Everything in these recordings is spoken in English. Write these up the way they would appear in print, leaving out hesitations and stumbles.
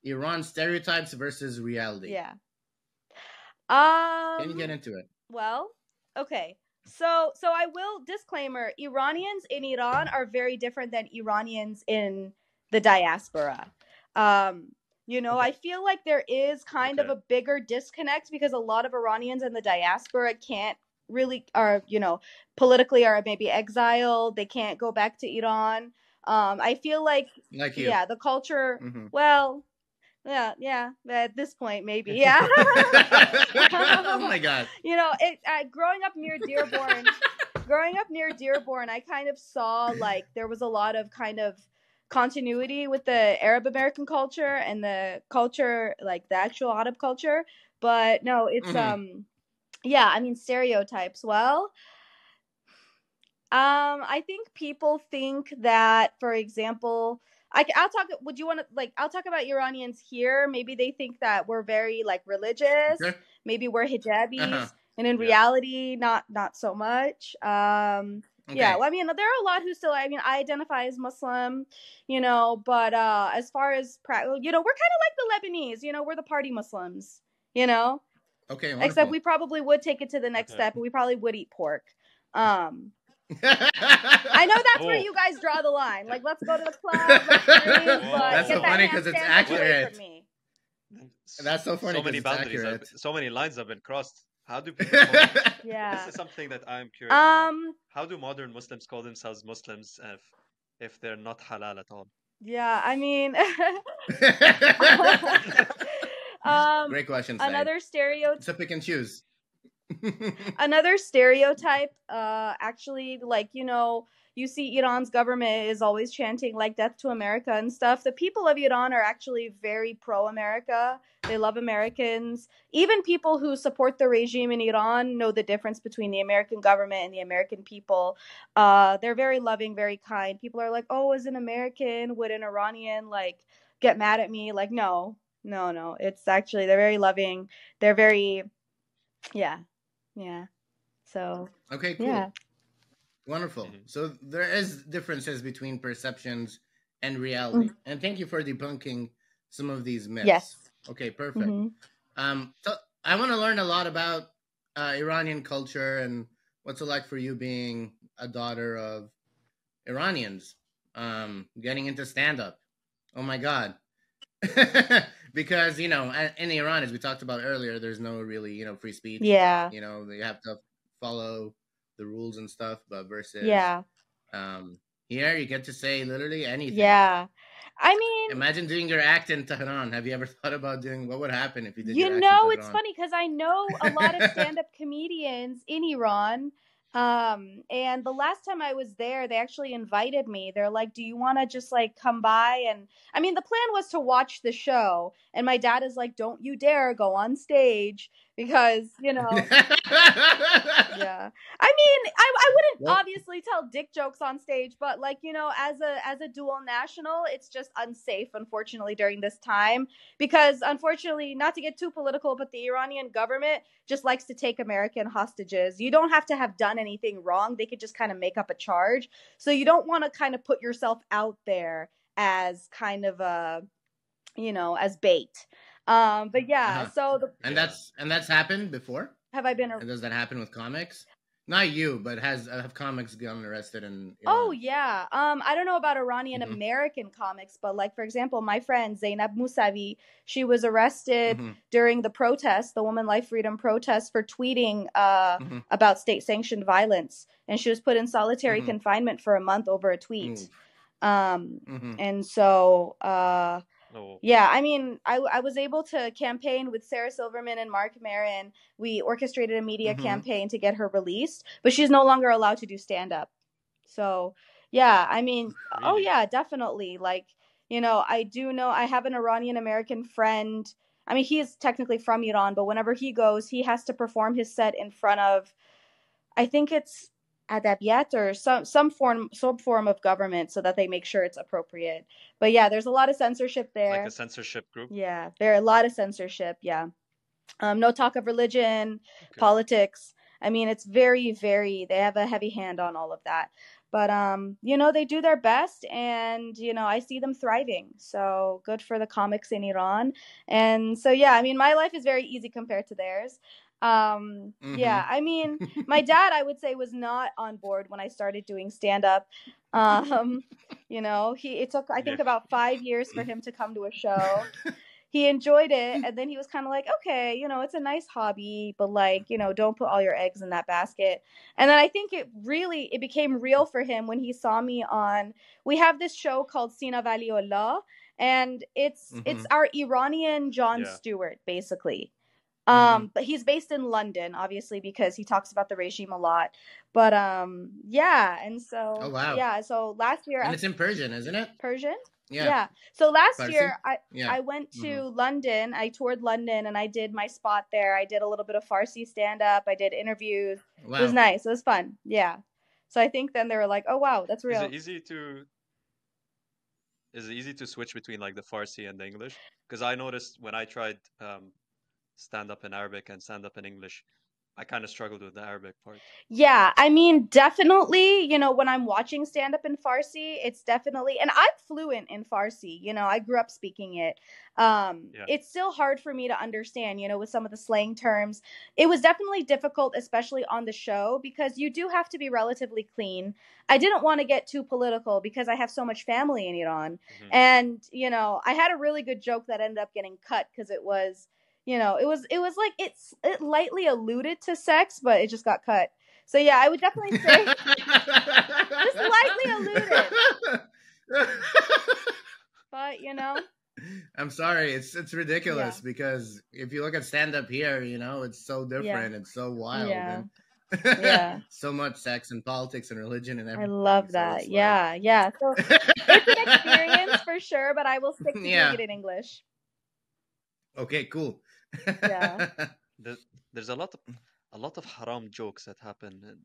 Iran stereotypes versus reality. Yeah. Can you get into it? Well, okay. So I will disclaimer, Iranians in Iran are very different than Iranians in the diaspora. I feel like there is kind of a bigger disconnect because a lot of Iranians in the diaspora can't really politically are maybe exiled. They can't go back to Iran. I feel like you. Yeah, the culture, well, yeah. At this point, maybe, yeah. Oh my God! Growing up near Dearborn, I kind of saw like there was a lot of kind of continuity with the Arab American culture and the culture, like the actual Arab culture. But no, it's stereotypes. Well, I think people think that, for example, I'll talk. Would you want to I'll talk about Iranians here. Maybe they think that we're very like religious. Okay. Maybe we're hijabis, and in reality, not so much. Okay. Yeah. Well, I mean, there are a lot who still. I identify as Muslim, but as far as we're kind of like the Lebanese. We're the party Muslims. Okay. Wonderful. Except we probably would take it to the next step. We probably would eat pork. I know that's where you guys draw the line. Like, let's go to the club. Let's drink, that's so funny because it's accurate. That's so funny. So many boundaries, so many lines have been crossed. How do people? Yeah. This is something that I'm curious about. How do modern Muslims call themselves Muslims if they're not halal at all? Yeah, I mean. Great question. Another stereotype. It's a pick and choose. Another stereotype, actually, you see Iran's government is always chanting like death to America and stuff. The people of Iran are actually very pro-America. They love Americans. Even people who support the regime in Iran know the difference between the American government and the American people. They're very loving, very kind. People are like, oh, as an American, would an Iranian get mad at me? Like, no. It's actually, they're very loving. They're very, yeah. So okay, cool. Yeah. Wonderful. So there is differences between perceptions and reality. And thank you for debunking some of these myths. Yes. Okay, perfect. So I want to learn a lot about Iranian culture and what's it like for you being a daughter of Iranians, getting into stand-up. Oh my God. Because, in Iran, as we talked about earlier, there's no really, free speech. Yeah. They have to follow the rules and stuff, but versus here you get to say literally anything. Yeah. I mean, imagine doing your act in Tehran. Have you ever thought about what would happen if you did your act in Tehran? It's funny because I know a lot of stand-up comedians in Iran. And the last time I was there, they actually invited me. They're like, do you want to just come by? And I mean, the plan was to watch the show. And my dad is like, don't you dare go on stage because, yeah. I mean, I wouldn't obviously tell dick jokes on stage, but as a dual national, it's just unsafe, unfortunately, during this time, because unfortunately, not to get too political, but the Iranian government just likes to take American hostages. You don't have to have done anything wrong. They could just kind of make up a charge. So you don't want to kind of put yourself out there as kind of a, as bait. But yeah, so and that's happened before. Have I been? And does that happen with comics? Not you, but have comics gotten arrested in Iran? Oh yeah. I don't know about Iranian American comics, but for example, my friend Zainab Mousavi, she was arrested during the protest, the Women Life Freedom protest, for tweeting about state-sanctioned violence, and she was put in solitary confinement for a month over a tweet. And so yeah, I mean, I was able to campaign with Sarah Silverman and Mark Maron. We orchestrated a media campaign to get her released, but she's no longer allowed to do stand-up. So, yeah, I mean, really? Oh, yeah, definitely. I do know I have an Iranian American friend. I mean, he's technically from Iran, but whenever he goes, he has to perform his set in front of, I think it's adabiyat or some form of government, so that they make sure it's appropriate. But yeah, there's a lot of censorship there. Like a censorship group? Yeah, there are a lot of censorship, yeah. No talk of religion, politics. I mean, it's very, very, they have a heavy hand on all of that. But they do their best, and I see them thriving. So good for the comics in Iran. And so yeah, I mean, my life is very easy compared to theirs. Yeah, I mean, my dad, I would say, was not on board when I started doing stand up. It took, I think, about 5 years for him to come to a show. He enjoyed it, and then he was kind of like, okay, it's a nice hobby, but like, don't put all your eggs in that basket. And then I think it became real for him when he saw me we have this show called Sina Valiullah, and it's our Iranian Jon Stewart, basically. But he's based in London, obviously, because he talks about the regime a lot. But yeah, and so oh wow, yeah, so last year, and it's in Persian, isn't it? Persian? Yeah. So last year Yeah. I went to London. I toured London, and I did my spot there. I did a little bit of Farsi stand up. I did interviews. Wow. It was nice. It was fun. Yeah. So I think then they were like, "Oh wow, that's real." Is it easy to switch between like the Farsi and the English? Because I noticed when I tried stand up in Arabic and stand up in English, I kind of struggled with the Arabic part. Yeah, I mean, definitely, when I'm watching stand up in Farsi, it's definitely, and I'm fluent in Farsi, I grew up speaking it. It's still hard for me to understand, with some of the slang terms. It was definitely difficult, especially on the show, because you do have to be relatively clean. I didn't want to get too political because I have so much family in Iran. And, I had a really good joke that ended up getting cut because it was, it was like it lightly alluded to sex, but it just got cut. So yeah, I would definitely say just lightly alluded. But I'm sorry, it's ridiculous because if you look at stand up here, it's so different, it's so wild, and so much sex and politics and religion and everything. I love that. So yeah. So it's an experience for sure, but I will stick to doing it in English. Okay, cool. Yeah. There's a lot of haram jokes that happen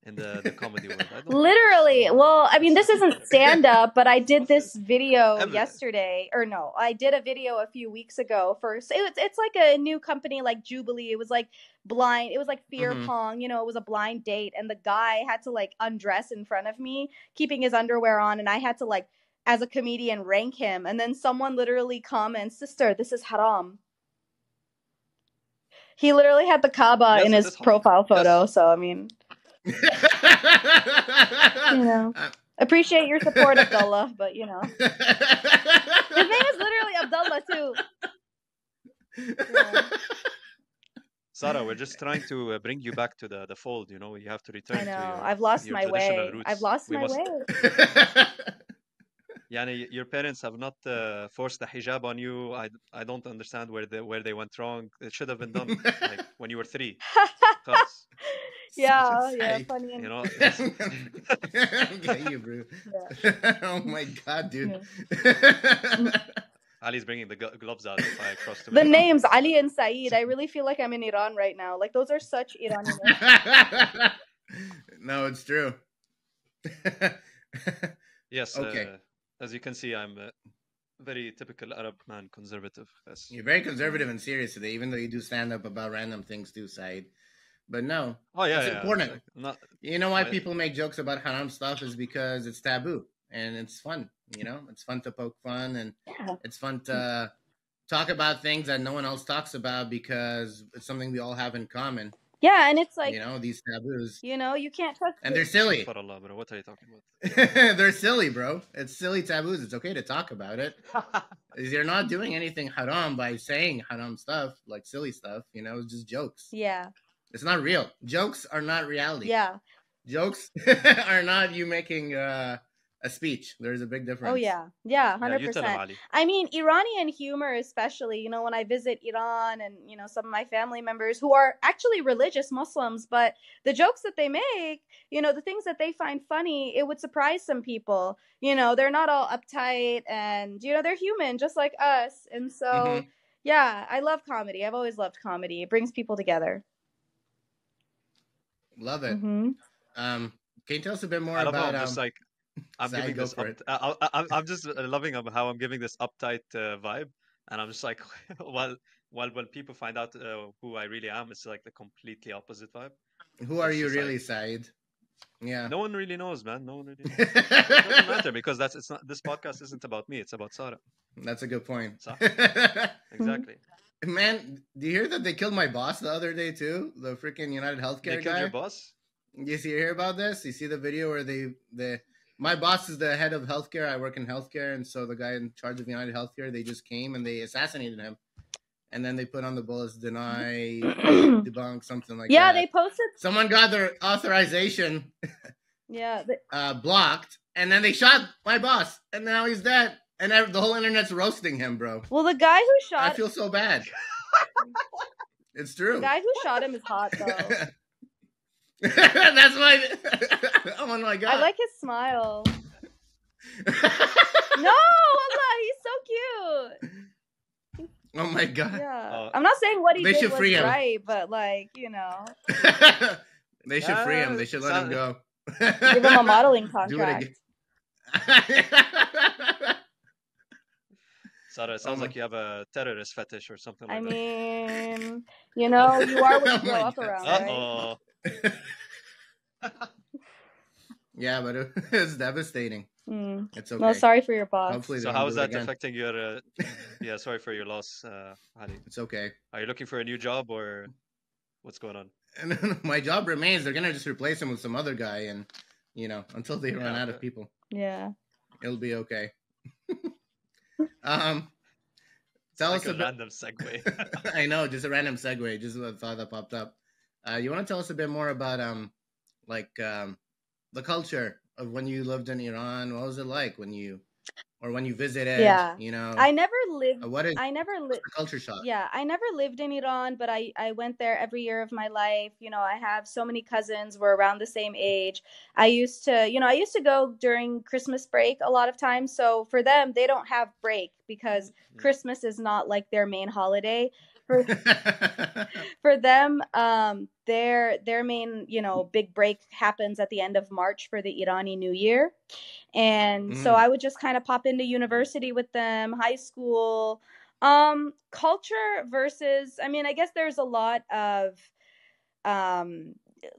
in the comedy world. Literally. Well, I mean, this isn't stand up, but I did this video yesterday, or no, I did a video a few weeks ago for it's like a new company like Jubilee. It was like blind. It was like fear pong, it was a blind date, and the guy had to like undress in front of me, keeping his underwear on, and I had to like, as a comedian, rank him, and then someone literally comments, "Sister, this is haram." He literally had the Kaaba in his profile photo, so I mean, appreciate your support, Abdullah, but his name is literally Abdullah too. Yeah. Sarah, we're just trying to bring you back to the fold. You have to return. I know. To I've lost my way. Roots. I've lost my way. Yani, your parents have not forced the hijab on you. I don't understand where they went wrong. It should have been done like when you were 3. Yeah, funny. Get you, bro. Yeah. Oh my god, dude. Ali's bringing the gloves out if I cross the names Ali and Saeed. I really feel like I'm in Iran right now. Like, those are such Iranian names. No, it's true. Yes. Okay. As you can see, I'm a very typical Arab man, conservative. Yes. You're very conservative and serious today, even though you do stand up about random things too, Saeed. But no, it's important. You know why people make jokes about haram stuff is because it's taboo and it's fun. It's fun to poke fun, and it's fun to talk about things that no one else talks about because it's something we all have in common. Yeah, and it's like, these taboos. You can't touch and they're silly. Bro, what are you talking about? They're silly, bro. It's silly taboos. It's okay to talk about it. You're not doing anything haram by saying haram stuff, like silly stuff. It's just jokes. Yeah. It's not real. Jokes are not reality. Yeah. Jokes are not you making a speech. There's a big difference. Oh, yeah. Yeah, 100%. I mean, Iranian humor, especially, when I visit Iran and, some of my family members who are actually religious Muslims, but the jokes that they make, the things that they find funny, it would surprise some people. They're not all uptight and, they're human just like us. And so, yeah, I love comedy. I've always loved comedy. It brings people together. Love it. Can you tell us a bit more about... I'm giving this I'm just loving how I'm giving this uptight vibe, and I'm just like, while when people find out who I really am, it's like the completely opposite vibe. Who are you really, Saeed? Yeah. No one really knows, man. No one really knows. It doesn't matter because it's not. This podcast isn't about me. It's about Sarah. That's a good point. Exactly. Man, do you hear that they killed my boss the other day too? The freaking United Healthcare They killed guy. your boss? You hear about this? You see the video where my boss is the head of healthcare. I work in healthcare, and so the guy in charge of United Healthcare, they just came and they assassinated him. And then they put on the bullets, deny, debunk, something like that. Yeah, they posted. Someone got their authorization blocked, and then they shot my boss, and now he's dead. And the whole internet's roasting him, bro. Well, the guy who shot... I feel so bad. It's true. The guy who shot him is hot, though. That's why... Oh, my God. I like his smile. No, Allah, he's so cute. Oh, my God. Yeah. I'm not saying what he did was right, but, like, you know. They should free him. They should let him go. Give him a modeling contract. Sarah, it sounds like you have a terrorist fetish or something like that. I mean, you know, you are what you grow up around, right? Yeah, but it's devastating. It's okay. Well, sorry for your boss. Hopefully so how is that affecting your... yeah, sorry for your loss, Hadi. It's okay. Are you looking for a new job or what's going on? My job remains. They're going to just replace him with some other guy and, you know, until they run out of people. Yeah. It'll be okay. Tell us a random segue. I know, just a random segue. Just a thought that popped up. You want to tell us a bit more about the culture of when you lived in Iran? What was it like when you visited? Yeah, you know, I never lived. I never lived culture shock. Yeah, I never lived in Iran, but I went there every year of my life. You know, I have so many cousins. We're around the same age. I used to go during Christmas break a lot of times. So for them, they don't have break because Christmas is not like their main holiday. For them, their main, you know, big break happens at the end of March for the Irani New Year. And so I would just kind of pop into university with them, high school. Culture versus, I mean, I guess there's a lot of,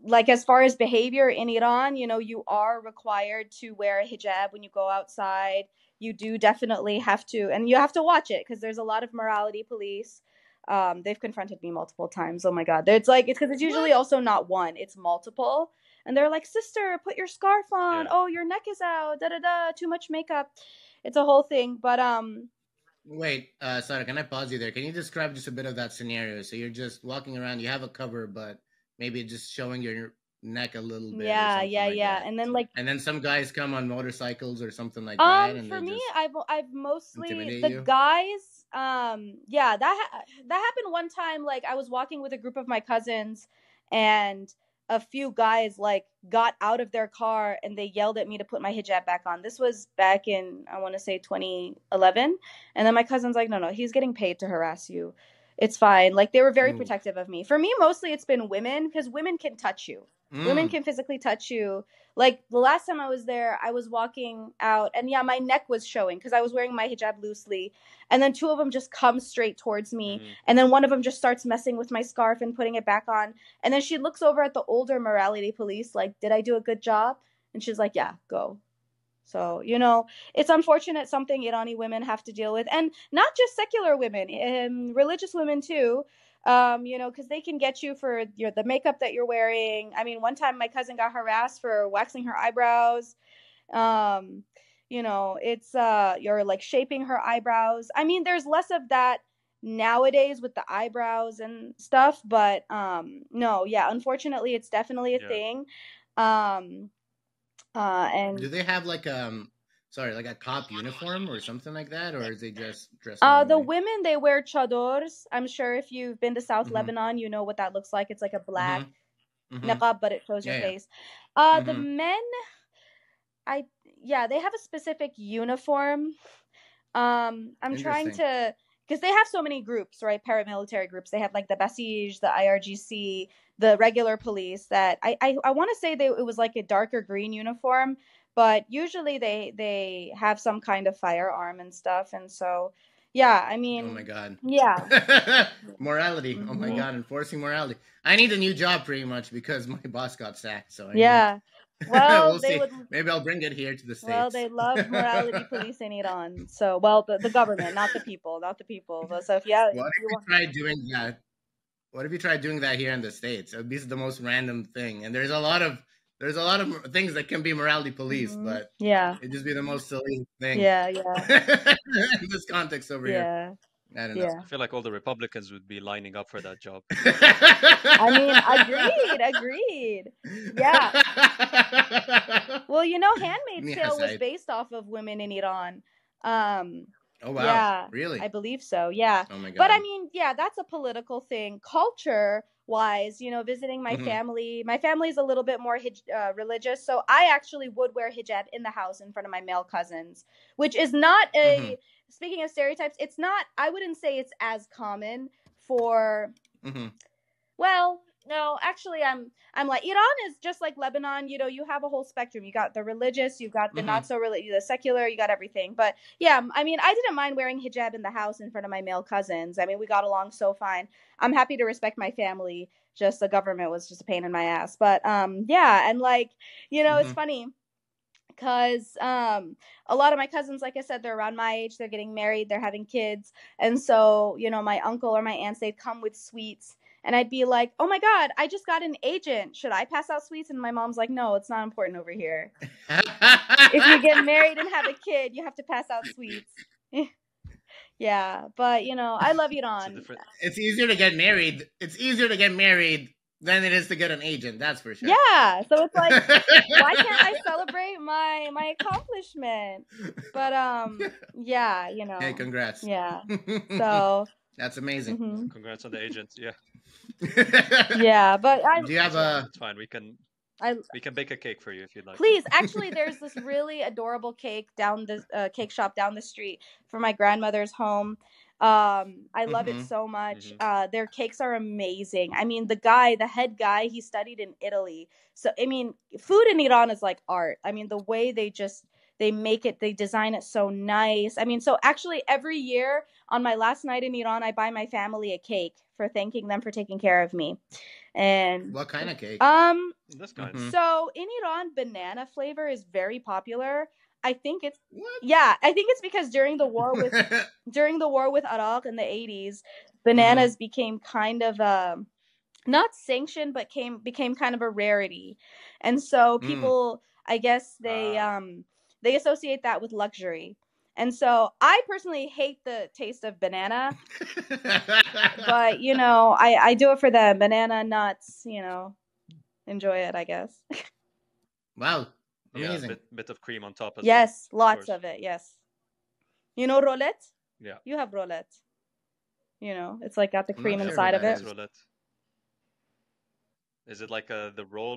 like as far as behavior in Iran, you know, you are required to wear a hijab when you go outside. You do definitely have to, and you have to watch it because there's a lot of morality police. They've confronted me multiple times. Oh my God. It's because it's usually also not one, it's multiple. And they're like, sister, put your scarf on. Yeah. Oh, your neck is out. Too much makeup. It's a whole thing. But, wait, Sarah, can I pause you there? Can you describe just a bit of that scenario? So you're just walking around, you have a cover, but maybe just showing your neck a little bit. Yeah. That. And then some guys come on motorcycles or something like that. And for me, I've mostly the guys. That happened one time. Like I was walking with a group of my cousins, and a few guys like got out of their car and they yelled at me to put my hijab back on. This was back in, I want to say 2011. And then my cousin's like, no, he's getting paid to harass you. It's fine. Like they were very protective of me. For me, mostly it's been women because women can touch you. Women can physically touch you. Like the last time I was there, I was walking out and my neck was showing because I was wearing my hijab loosely. And then two of them just come straight towards me. And then one of them just starts messing with my scarf and putting it back on. And then she looks over at the older morality police like, did I do a good job? And she's like, yeah, go. So, you know, it's unfortunate, something Irani women have to deal with. And not just secular women, religious women too. You know, because they can get you for the makeup that you're wearing. I mean, one time my cousin got harassed for waxing her eyebrows. You know, it's you're like shaping her eyebrows. I mean, there's less of that nowadays with the eyebrows and stuff. But unfortunately, it's definitely a thing. And do they have like a cop uniform or something like that, or is they just dressed? The women, they wear chadors. I'm sure if you've been to South Lebanon, you know what that looks like. It's like a black niqab, but it shows your face. The men, they have a specific uniform. I'm trying to, because they have so many groups, right? Paramilitary groups. They have like the Basij, the IRGC, the regular police. That I want to say it was like a darker green uniform. But usually they have some kind of firearm and stuff. And so, I mean. Oh, my God. Yeah. Morality. Oh, my God. Enforcing morality. I need a new job pretty much because my boss got sacked. So Well, We'll see. Maybe I'll bring it here to the States. Well, they love morality police in Iran. So, well, the government, not the people. So if What if you try doing that? What if you try doing that here in the States? It would be the most random thing. And there's a lot of things that can be morality policed, but it'd just be the most silly thing. Yeah. In this context over here. I don't know. I feel like all the Republicans would be lining up for that job. I mean, agreed. Yeah. Well, Handmaid's Tale was based off of women in Iran. Oh, wow. Yeah, really? I believe so. Yeah. Oh, my God. But I mean, that's a political thing. Culture-wise, visiting my family. My family's a little bit more religious, so I actually would wear hijab in the house in front of my male cousins, which is not a... Speaking of stereotypes, it's not... I wouldn't say it's as common for... Well... No, actually, I'm like, Iran is just like Lebanon. You have a whole spectrum. You got the religious, you got the not so religious, the secular, you got everything. But yeah, I mean, I didn't mind wearing hijab in the house in front of my male cousins. I mean, we got along so fine. I'm happy to respect my family. Just the government was just a pain in my ass. But yeah, and like, it's funny because a lot of my cousins, like I said, they're around my age. They're getting married. They're having kids. And so, my uncle or my aunts, they'd come with sweets. And I'd be like, oh, my God, I just got an agent. Should I pass out sweets? And my mom's like, no, it's not important over here. If you get married and have a kid, you have to pass out sweets. Yeah, but, I love Iran. It's easier to get married. It's easier to get married than it is to get an agent. That's for sure. Yeah, so it's like, why can't I celebrate my accomplishment? But, yeah, Hey, congrats. Yeah, so... That's amazing. Congrats on the agent. Yeah. Yeah, but do you have It's fine. We can bake a cake for you if you'd like. Please, actually, there's this really adorable cake down the cake shop down the street from my grandmother's home. I love it so much. Their cakes are amazing. I mean, the head guy, he studied in Italy. So, I mean, food in Iran is like art. I mean, the way they make it, they design it so nice. I mean, so actually every year on my last night in Iran, I buy my family a cake for thanking them for taking care of me. And what kind of cake? This kind. So in Iran, banana flavor is very popular. I think it's I think it's because during the war with Iraq in the 80s, bananas became kind of not sanctioned, but became kind of a rarity. And so people, I guess they associate that with luxury. And so I personally hate the taste of banana, but, I do it for them. Banana, nuts, enjoy it, I guess. Wow. Amazing. Yeah, bit of cream on top. Yes, lots of it, yes. Roulette? Yeah. You have roulette. It's like got the cream inside of it. Roulette. Is it like the roll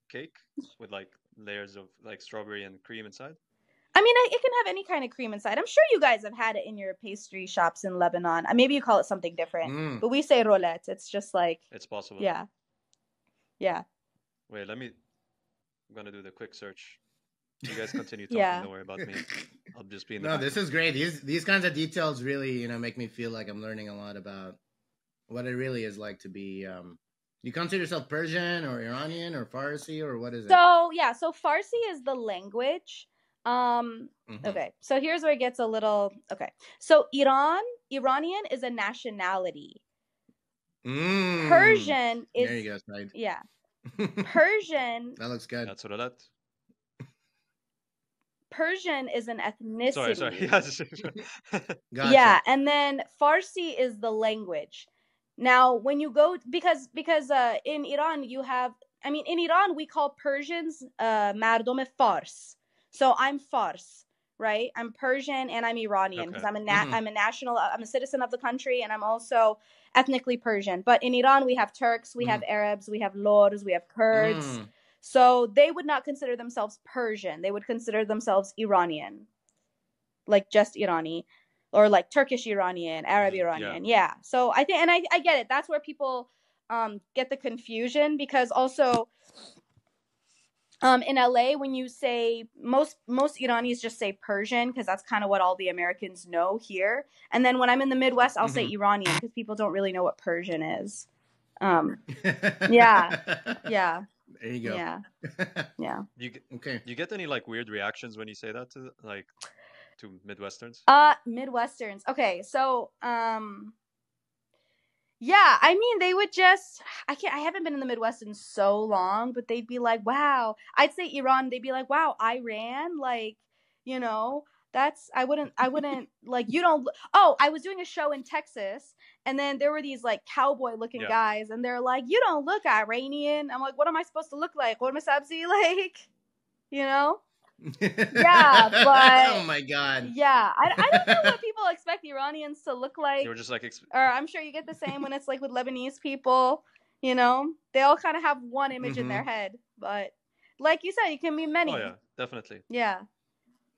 cake with like layers of like strawberry and cream inside? I mean, it can have any kind of cream inside. I'm sure you guys have had it in your pastry shops in Lebanon. Maybe you call it something different, but we say roulette. It's just like... It's possible. Yeah. Yeah. Wait, I'm going to do the quick search. You guys continue talking. Don't worry about me. I'll just be in the background. This is great. These kinds of details really, make me feel like I'm learning a lot about what it really is like to be... you consider yourself Persian or Iranian or Farsi or what is it? So Farsi is the language. Okay, so here's where it gets a little... Okay, so Iranian is a nationality. Persian is... There you go, Said. Yeah. Persian... That looks good. That's roulette. Persian is an ethnicity. Sorry. Gotcha. Yeah, and then Farsi is the language. Now, when you go... Because in Iran, you have... in Iran, we call Persians mardom Fars. So I'm Fars, right? I'm Persian and I'm Iranian because I'm a national, I'm a citizen of the country, and I'm also ethnically Persian. But in Iran, we have Turks, we have Arabs, we have Lors, we have Kurds. So they would not consider themselves Persian. They would consider themselves Iranian, like just Irani, or like Turkish Iranian, Arab Iranian. Yeah. So I think, and I get it. That's where people get the confusion, because also... in LA, when you say most Iranis just say Persian because that's kind of what all the Americans know here. And then when I'm in the Midwest, I'll say Iranian because people don't really know what Persian is. Yeah. There you go. Yeah. Yeah. Okay. Do you get any like weird reactions when you say that to like to Midwesterns? Midwesterns. Okay, so yeah, I mean they would just I haven't been in the Midwest in so long, but they'd be like, wow. I'd say Iran, they'd be like, wow, Iran, like, you know, that's I wouldn't like you don't oh, I was doing a show in Texas and then there were these like cowboy looking guys and they're like, you don't look Iranian. I'm like, what am I supposed to look like? What am I like? You know? Yeah, but oh my god. Yeah, I don't know what people expect Iranians to look like. You were just like, or I'm sure you get the same when it's like with Lebanese people. You know, they all kind of have one image in their head, but like you said, you can be many. Oh yeah, definitely. Yeah.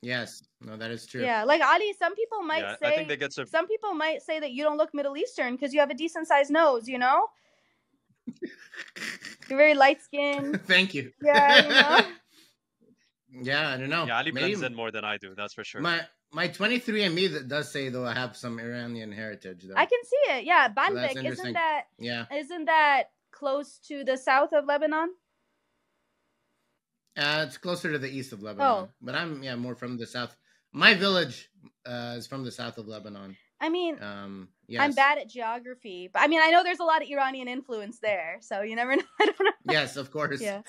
Yes, no, that is true. Yeah, like Ali, some people might say. I think they get some people might say that you don't look Middle Eastern because you have a decent sized nose. You know, you're very light skinned. Thank you. Yeah, you know. Yeah, I don't know. Yeah, Ali blends in more than I do. That's for sure. My 23andMe that does say though I have some Iranian heritage. Though. I can see it. Yeah, So Baalbek, isn't that close to the south of Lebanon? It's closer to the east of Lebanon, but I'm more from the south. My village is from the south of Lebanon. I mean, yes. I'm bad at geography, but I mean, I know there's a lot of Iranian influence there, so you never know. I don't know. Yes, of course. Yeah.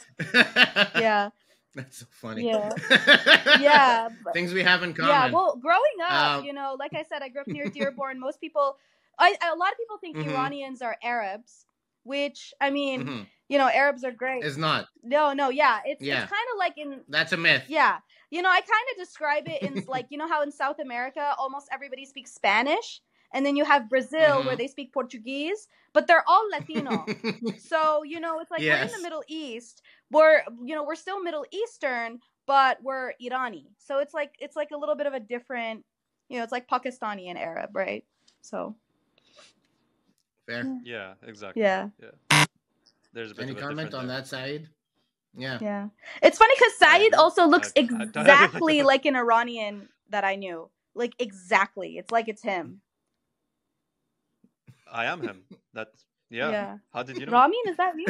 Yeah. That's so funny. Yeah. Yeah. Things we have in common. Yeah. Well, growing up, you know, like I said, I grew up near Dearborn. Most people, a lot of people think Iranians are Arabs, which I mean, you know, Arabs are great. It's not. No, yeah. It's kind of like in. That's a myth. Yeah. You know, I kind of describe it in like, you know how in South America, almost everybody speaks Spanish. And then you have Brazil where they speak Portuguese, but they're all Latino. So, you know, it's like we're in the Middle East. We're still Middle Eastern, but we're Irani. So it's like a little bit of a different, you know, it's like Pakistani and Arab, right? So. Fair. Yeah, exactly. Yeah. There's a bit Any of a comment on there. that side? Yeah. Yeah. It's funny because Saeed also looks exactly like an Iranian that I knew. Like exactly. It's like it's him. I am him. That's yeah. How did you know? Ramin, is that you?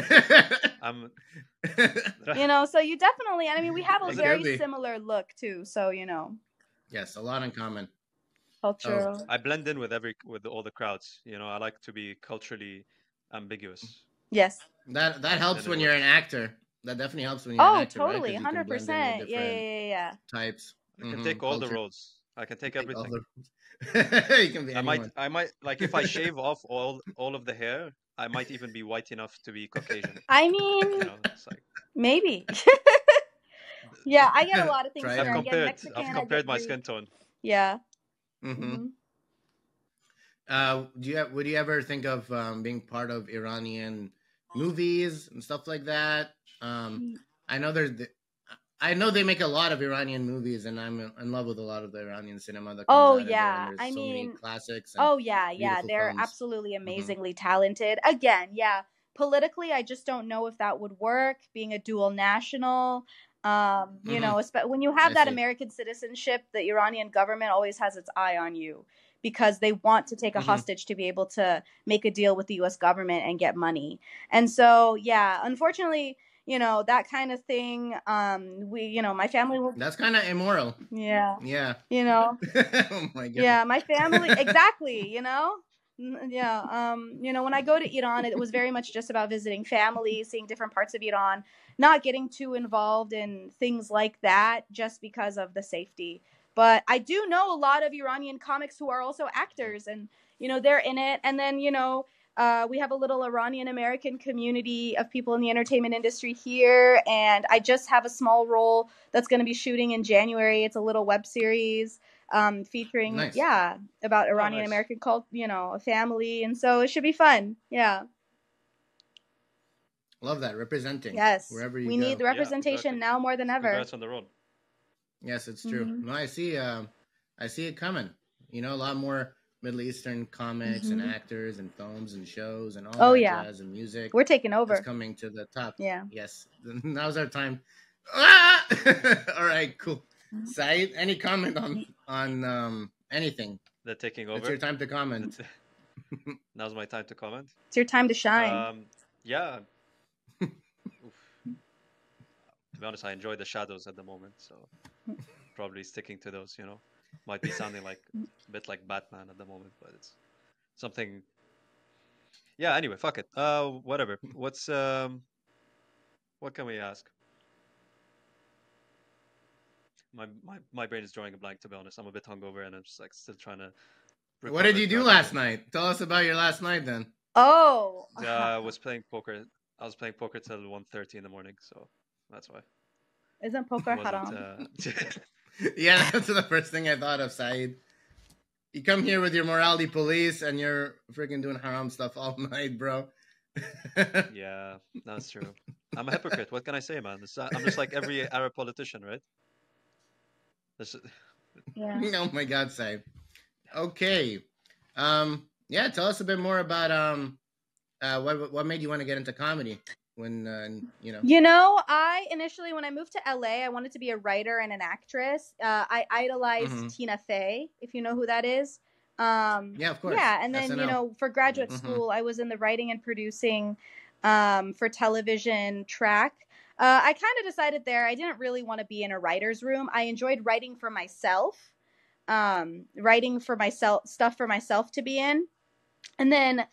You know, so you definitely. I mean, we have a very similar look too. So you know. Yes, a lot in common. Cultural. I blend in with all the crowds. You know, I like to be culturally ambiguous. Yes. That helps when you're an actor. That definitely helps when you're an actor. Oh, totally, 100%. Yeah. Types. I can take all the roles. I can take everything. You can be anyone. I might like if I shave off all of the hair, I might even be white enough to be Caucasian. I mean, you know, it's like... maybe. Yeah, I get a lot of things. I've compared my skin tone. Yeah. Would you ever think of being part of Iranian movies and stuff like that? I know they make a lot of Iranian movies, and I'm in love with a lot of the Iranian cinema that comes out yeah, I mean, many classics. Yeah, they're absolutely amazingly talented. Again, yeah, politically, I just don't know if that would work. Being a dual national, you know, when you have that American citizenship, the Iranian government always has its eye on you because they want to take a hostage to be able to make a deal with the U.S. government and get money. And so, yeah, unfortunately. You know, that kind of thing. My family will... That's kind of immoral. Yeah. Yeah. You know. Oh my God. Yeah, my family... Exactly, you know? Yeah. You know, when I go to Iran, it was very much just about visiting family, seeing different parts of Iran, not getting too involved in things like that just because of the safety. But I do know a lot of Iranian comics who are also actors and, you know, they're in it. And then, you know... we have a little Iranian American community of people in the entertainment industry here, and I just have a small role that's going to be shooting in January. It's a little web series featuring, about Iranian American culture, you know, a family, and so it should be fun. Yeah. Love that representing. Yes, wherever you we need the representation now more than ever. Congrats on the road. Yes, it's true. No, I see it coming. You know, a lot more Middle Eastern comics and actors and films and shows and all that jazz and music. We're taking over. It's coming to the top. Yeah. Yes. Now's our time. All right, cool. Saeed, any comment on anything? They're taking over. It's your time to comment. Now's my time to comment. It's your time to shine. Yeah. To be honest, I enjoy the shadows at the moment, so probably sticking to those. Might be sounding like a bit like Batman at the moment, but it's something. Yeah. Anyway, fuck it. Whatever. What can we ask? My brain is drawing a blank. To be honest, I'm a bit hungover, and I'm just like still trying to. What did you do last night? Tell us about your last night then. Oh. I was playing poker. I was playing poker till 1:30 in the morning, so that's why. Isn't poker haram? Yeah, that's the first thing I thought of, Saeed. You come here with your morality police and you're freaking doing haram stuff all night, bro. Yeah, that's true. I'm a hypocrite. What can I say, man? I'm just like every Arab politician, right? Yeah. Oh my God, Saeed. Okay. Yeah, tell us a bit more about what made you want to get into comedy when I initially, when I moved to LA, I wanted to be a writer and an actress. I idolized Tina Fey, if you know who that is. Yeah, of course. Yeah, and then SNL. for graduate school, I was in the writing and producing for television track. I kind of decided there I didn't really want to be in a writer's room. I enjoyed writing for myself, stuff for myself to be in. And then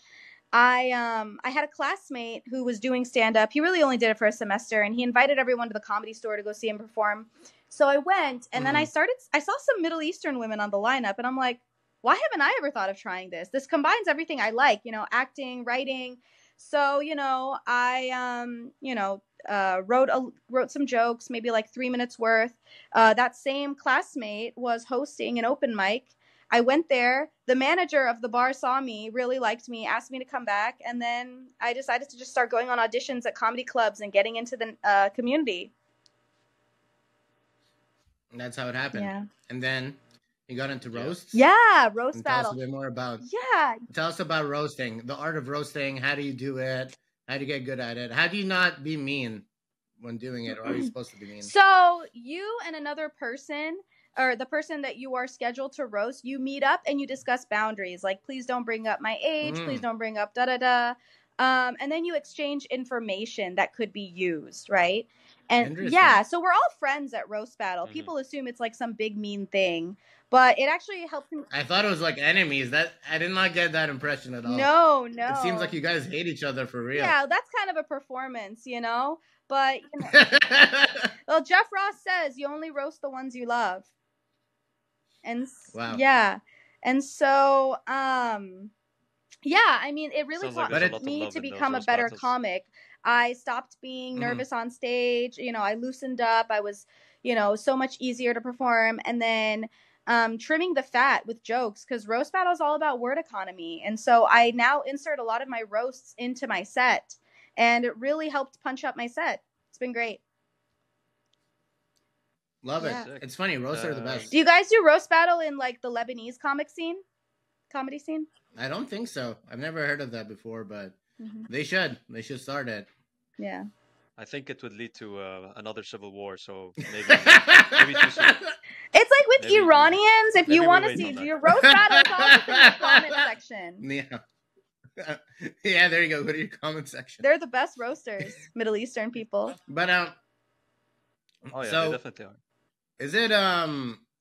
I had a classmate who was doing stand-up. He really only did it for a semester, and he invited everyone to the Comedy Store to go see him perform. So I went, and then I saw some Middle Eastern women on the lineup, and I'm like, why haven't I ever thought of trying this? This combines everything I like, acting, writing. So, I, wrote some jokes, maybe like 3 minutes worth. That same classmate was hosting an open mic. I went there. The manager of the bar saw me, really liked me, asked me to come back. And then I decided to just start going on auditions at comedy clubs and getting into the community. And that's how it happened. Yeah. And then you got into roasts? Yeah, roast battle. Tell us a bit more about. Yeah. Tell us about roasting, the art of roasting. How do you do it? How do you get good at it? How do you not be mean when doing it? Or are you supposed to be mean? So you and another person, or the person that you are scheduled to roast, you meet up and you discuss boundaries. Like, please don't bring up my age. Please don't bring up da-da-da. And then you exchange information that could be used, right? And yeah, so we're all friends at roast battle. People assume it's like some big mean thing, but it actually helps. I thought it was like enemies. I did not get that impression at all. No. It seems like you guys hate each other for real. Yeah, that's kind of a performance, But well, Jeff Ross says you only roast the ones you love. And wow. Yeah. And so yeah, I mean, it really taught me to become a better comic. I stopped being nervous on stage. I loosened up. I was, so much easier to perform. And then trimming the fat with jokes, because roast battle is all about word economy. And so I now insert a lot of my roasts into my set, and it really helped punch up my set. It's been great. Love it. It's funny. Roasts are the best. Do you guys do roast battle in like the Lebanese comedy scene? I don't think so. I've never heard of that before, but they should. They should start it. Yeah. I think it would lead to another civil war, so maybe too soon. It's like with Iranians, if you want to see your roast battle, it's all in the comment section. Yeah. Yeah, there you go. Go to your comment section. They're the best roasters, Middle Eastern people. But oh yeah, so they definitely are.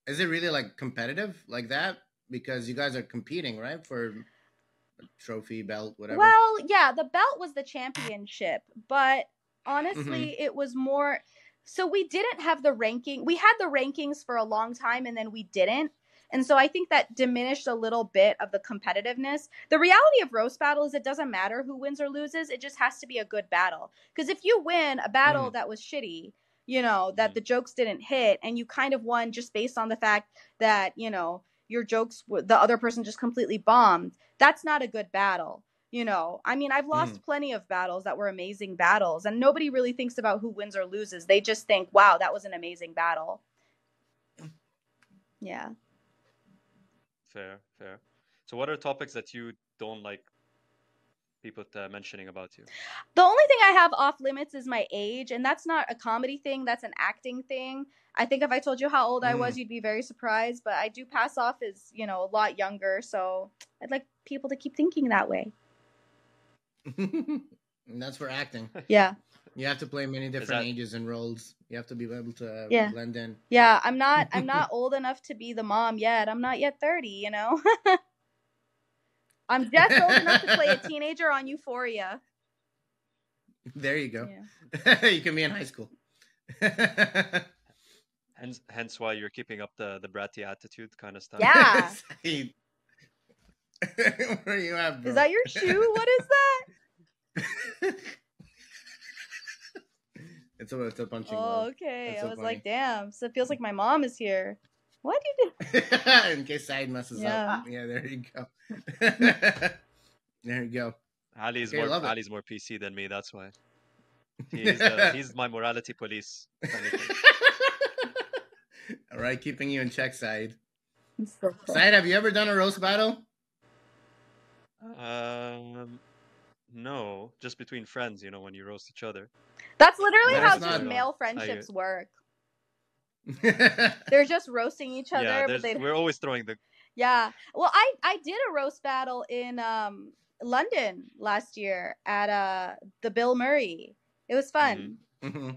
Is it really like competitive like that? Because you guys are competing, right? For a trophy, belt, whatever. Well, yeah, the belt was the championship, but honestly, it was more. So we didn't have the ranking. We had the rankings for a long time, and then we didn't. And so I think that diminished a little bit of the competitiveness. The reality of roast battle is it doesn't matter who wins or loses. It just has to be a good battle. Because if you win a battle that was shitty, that the jokes didn't hit, and you kind of won just based on the fact that, your jokes, the other person just completely bombed, that's not a good battle. I mean, I've lost plenty of battles that were amazing battles, and nobody really thinks about who wins or loses. They just think, wow, that was an amazing battle. Yeah. Fair. So what are topics that you don't like people mentioning about you? The only thing I have off limits is my age, and that's not a comedy thing, that's an acting thing. I think if I told you how old I was, you'd be very surprised, but I do pass off as, a lot younger, so I'd like people to keep thinking that way. And that's for acting. Yeah. You have to play many different ages and roles. You have to be able to blend in. Yeah, I'm not old enough to be the mom yet. I'm not yet 30, you know. I'm just old enough to play a teenager on Euphoria. There you go. Yeah. You can be in high school. Hence why you're keeping up the bratty attitude kind of stuff. Yeah. Where are you at, bro? Is that your shoe? What is that? It's a punching glove. Oh, okay. I was funny. Like, damn. So it feels like my mom is here. What do you do? In case Said messes up. Yeah, there you go. There you go. Ali's more PC than me, that's why. He's my morality police. All right, keeping you in check, Said. So cool. Said, have you ever done a roast battle? No, just between friends, you know, when you roast each other. That's literally how just male friendships work. They're just roasting each other. Yeah, but we're always throwing the... Yeah. Well, I did a roast battle in London last year at the Bill Murray. It was fun. Mm-hmm.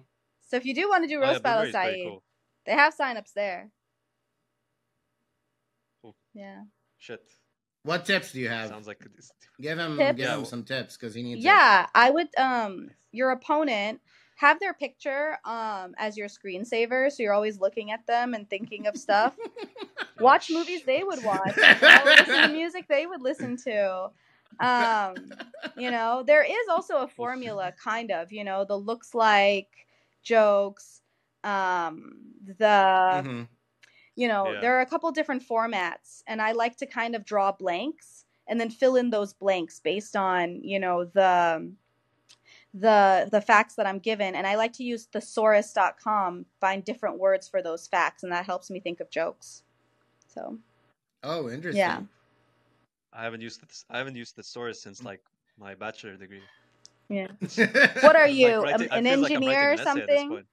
So if you do want to do roast battle, Saeed, cool. They have signups there. Cool. Yeah. Shit. What tips do you have? Sounds like give him some tips because he needs. Yeah, I would. Your opponent, have their picture as your screensaver, so you're always looking at them and thinking of stuff. Watch movies they would watch. Listen to music they would listen to. You know, there is also a formula, kind of. You know, the looks like jokes. You know, there are a couple different formats, and I like to kind of draw blanks and then fill in those blanks based on, you know, the facts that I'm given. And I like to use thesaurus.com, find different words for those facts, and that helps me think of jokes. So. Oh, interesting. Yeah. I haven't used thesaurus since like my bachelor degree. Yeah. What are you, an engineer or something?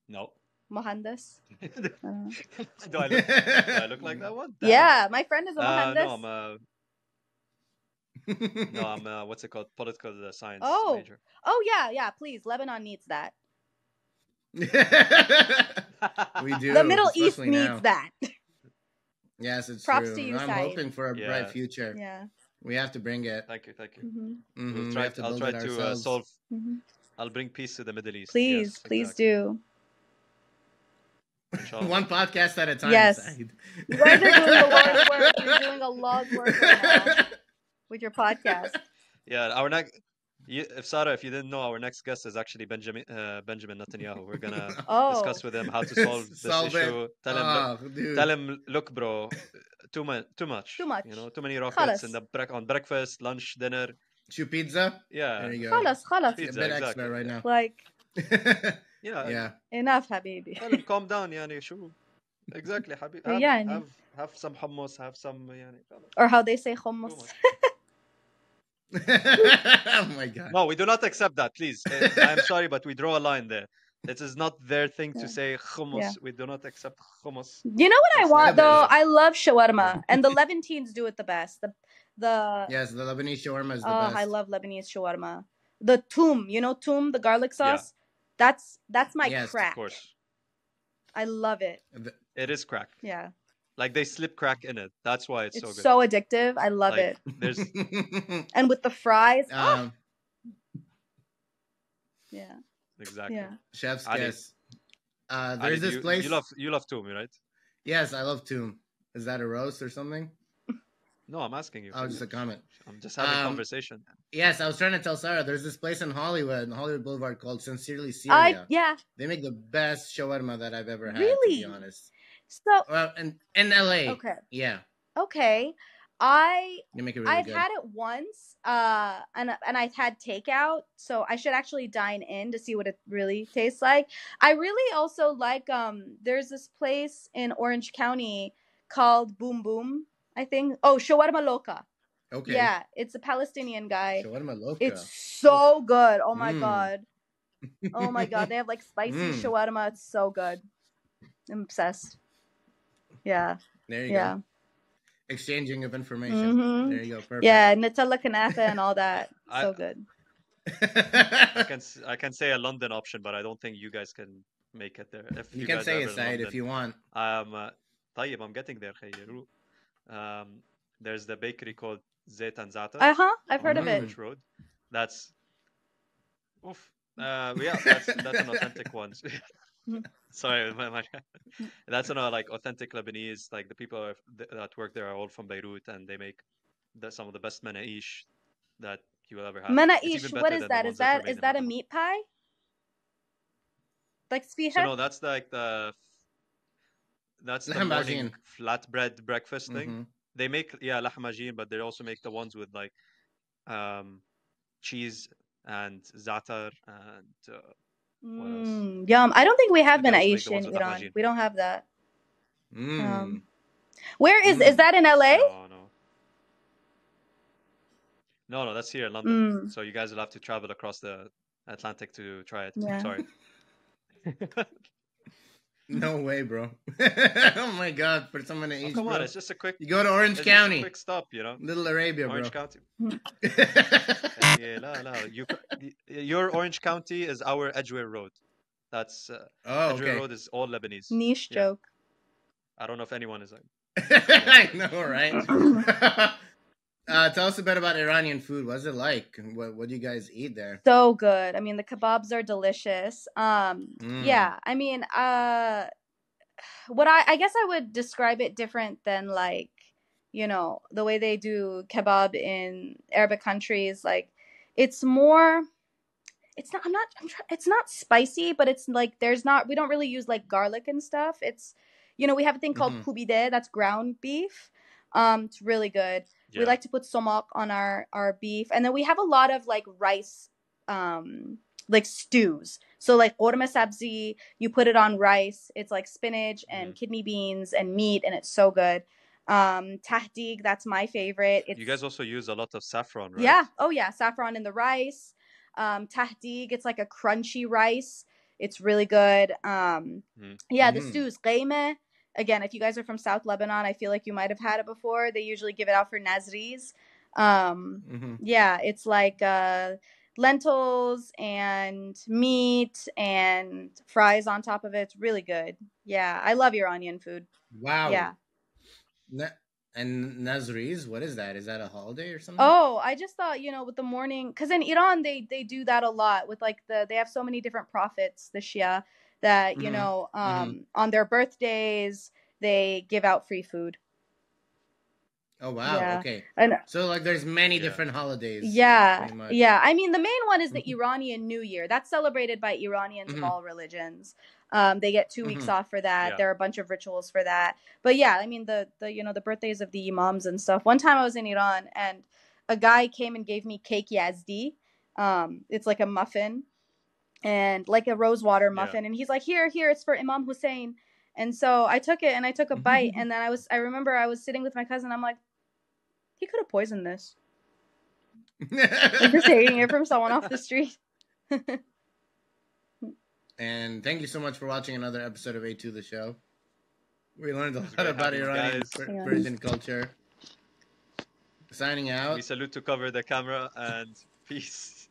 No. Mohandas? Do I look like that one? Damn. Yeah, my friend is a Mohandas. No, I'm what's it called? Political science major. Oh yeah, please. Lebanon needs that. We do. The Middle East needs that. Yes, it's Props true. To you, I'm hoping for a bright future. Yeah. We have to bring it. Thank you. Mm-hmm. Mm-hmm. I'll try to solve. Mm-hmm. I'll bring peace to the Middle East. Please, please do. One podcast at a time. Yes. You guys are doing a lot of work. You're doing a lot of work right now with your podcast. Yeah, our next. If you didn't know, our next guest is actually Benjamin Netanyahu. We're gonna discuss with him how to solve this issue. Tell him, look, bro, too much. Too much. You know, too many rockets on breakfast, lunch, dinner. Chew pizza. Yeah. There you go. Khalas. Pizza, a bit extra right now. Like. Yeah. Enough, Habibi. Tell him, calm down, yani. Shoo. Exactly, Habibi. Have some hummus. Have some, yani. Or how they say hummus. Oh my god. No, we do not accept that, please. I'm sorry, but we draw a line there. This is not their thing to say hummus. Yeah. We do not accept hummus. You know what I want though? I love shawarma, and the Levantines do it the best. Yes, the Lebanese shawarma is the best. I love Lebanese shawarma. The toom, you know toom, the garlic sauce. Yeah. That's my crack. Of course. I love it. It is crack. Yeah. Like they slip crack in it. That's why it's so good. It's so addictive. I love it. There's and with the fries. Yeah. Exactly. Yeah. Chef's kiss. There's this place. You love toom, right? Yes, I love toom. Is that a roast or something? No, I'm asking you. Oh, just a comment. I'm just having a conversation. Yes, I was trying to tell Sarah. There's this place in Hollywood Boulevard, called Sincerely Syria. Yeah. They make the best shawarma that I've ever had. Really? To be honest. So. Well, in LA. Okay. Yeah. Okay. You make it really I've good. had it once, and I've had takeout, so I should actually dine in to see what it really tastes like. I really also like there's this place in Orange County called Boom Boom, I think. Oh, Shawarma Loca. Okay. Yeah, it's a Palestinian guy. Shawarma Loca. It's so good. Oh my god. Oh my god, they have like spicy shawarma. It's so good. I'm obsessed. Yeah. There you go. Exchanging of information. Mm-hmm. There you go. Perfect. Yeah, Nutella Kanafa and all that. So good. I can say a London option, but I don't think you guys can make it there. If You you can guys are say a ever in side London, if you want. طيب, I'm getting there. خيرو. There's the bakery called Zait and Zata I've heard of it. Bridge Road. That's oof. Yeah, that's an authentic one. Sorry, that's an like authentic Lebanese. Like the people that work there are all from Beirut, and they make some of the best menaish that you will ever have. It's even Manaish, better what is than that? the ones that are made Is in that a Lebanon. meat pie? Like So spiha? no, that's like that's the Lahm morning bajin. flatbread breakfast thing. They make lahm bajin, but they also make the ones with like cheese and za'atar and what else? Yum. I don't think we have They also make manaish the ones in with Iran. lahmajin. We don't have that. Mm. Where is that in LA? No, that's here in London. So you guys will have to travel across the Atlantic to try it. Yeah. Sorry. No way, bro. Oh my God, for someone to eat, Come on, bro. it's just a quick. You go to Orange It's County. just a quick stop, you know. Little Arabia, Orange bro. County. Your Orange County is our Edgware Road. That's Edgware Road is all Lebanese. Niche joke. I don't know if anyone is like. I know, right? Tell us a bit about Iranian food. What's it like? What do you guys eat there? So good. I mean, the kebabs are delicious. Yeah. I mean, what I guess I would describe it different than like, you know, the way they do kebab in Arabic countries. Like, it's more. It's not. It's not spicy, but it's like we don't really use like garlic and stuff. It's, you know, we have a thing called kubide. That's ground beef. It's really good. Yeah. We like to put somak on our beef, and then we have a lot of like rice, like stews. So like qorma sabzi, you put it on rice. It's like spinach and kidney beans and meat, and it's so good. Tahdig, that's my favorite. You guys also use a lot of saffron, right? Yeah. Oh yeah, saffron in the rice. Tahdig, it's like a crunchy rice. It's really good. Yeah, the stews. Qeimeh. Again, if you guys are from South Lebanon, I feel like you might have had it before. They usually give it out for Nazris. Yeah, it's like lentils and meat and fries on top of it. It's really good. Yeah, I love Iranian food. Wow. Yeah. And Nazris, what is that? Is that a holiday or something? Oh, I just thought, you know, with the morning, because in Iran they do that a lot with like they have so many different prophets, the Shia, that you know on their birthdays they give out free food. Oh wow! Yeah. Okay, and so like there's many different holidays. Yeah, I mean the main one is the Iranian New Year. That's celebrated by Iranians of all religions. They get 2 weeks off for that. Yeah. There are a bunch of rituals for that. But yeah, I mean the you know the birthdays of the imams and stuff. One time I was in Iran and a guy came and gave me cake yazdi. It's like a muffin and like a rosewater muffin, and he's like, here, it's for Imam Hussein. And so I took it and I took a bite, and then I remember I was sitting with my cousin. I'm like, he could have poisoned this. Like just taking it from someone off the street. And thank you so much for watching another episode of A2 the Show. We learned a lot about Iranian Persian culture. Signing out. We salute to cover the camera and peace.